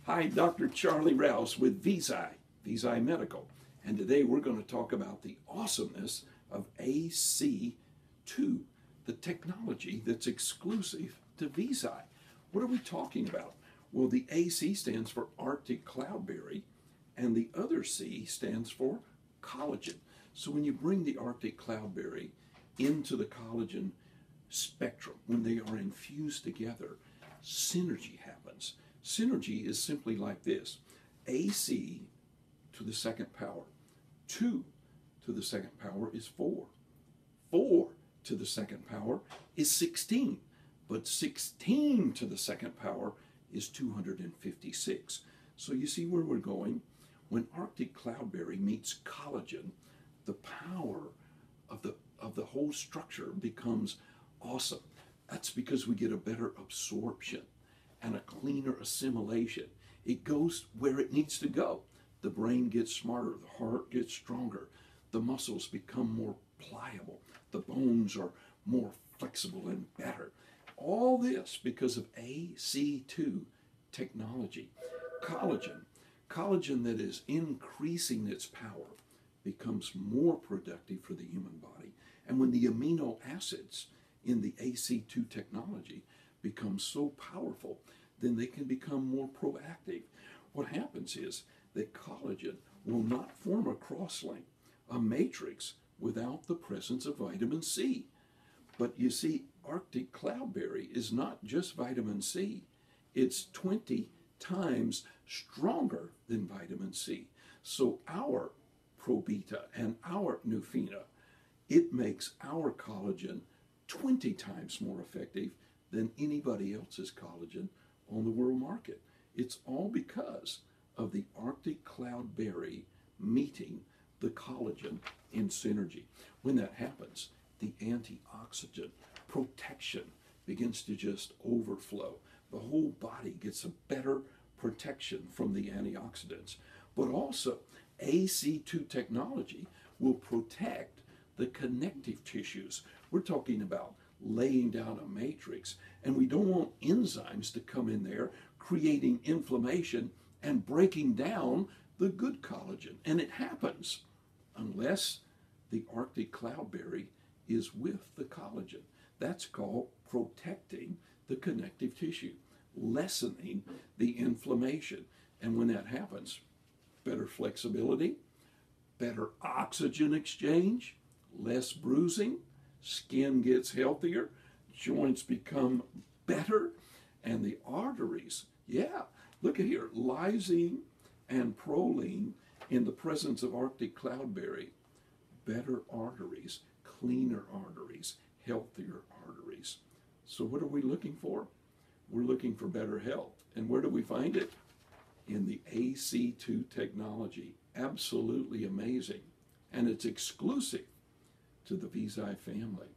Hi, Dr. Charlie Rouse with VZI Medical, and today we're going to talk about the awesomeness of AC2, the technology that's exclusive to VZI. What are we talking about? Well, the AC stands for Arctic Cloudberry, and the other C stands for collagen. So when you bring the Arctic Cloudberry into the collagen spectrum, when they are infused together, synergy happens. Synergy is simply like this: AC to the second power. 2 to the second power is 4. 4 to the second power is 16. But 16 to the second power is 256. So you see where we're going? When Arctic Cloudberry meets collagen, the power of the whole structure becomes awesome. That's because we get a better absorption and a cleaner assimilation. It goes where it needs to go. The brain gets smarter, the heart gets stronger, the muscles become more pliable, the bones are more flexible and better. All this because of AC2 technology. Collagen that is increasing its power becomes more productive for the human body. And when the amino acids in the AC2 technology become so powerful, then they can become more proactive. What happens is that collagen will not form a cross-link, a matrix, without the presence of vitamin C. But you see, Arctic Cloudberry is not just vitamin C. It's 20 times stronger than vitamin C. So our ProBeta and our Nufina, it makes our collagen 20 times more effective than anybody else's collagen on the world market. It's all because of the Arctic Cloudberry meeting the collagen in synergy. When that happens, the antioxidant protection begins to just overflow. The whole body gets a better protection from the antioxidants. But also, AC2 technology will protect the connective tissues. We're talking about laying down a matrix, and we don't want enzymes to come in there creating inflammation and breaking down the good collagen. And it happens unless the Arctic Cloudberry is with the collagen. That's called protecting the connective tissue, lessening the inflammation. And when that happens, better flexibility, better oxygen exchange, less bruising, skin gets healthier, joints become better, and the arteries, look at here, lysine and proline in the presence of Arctic Cloudberry, better arteries, cleaner arteries, healthier arteries. So what are we looking for? We're looking for better health. And where do we find it? In the AC2 technology. Absolutely amazing. And it's exclusive to the VZI family.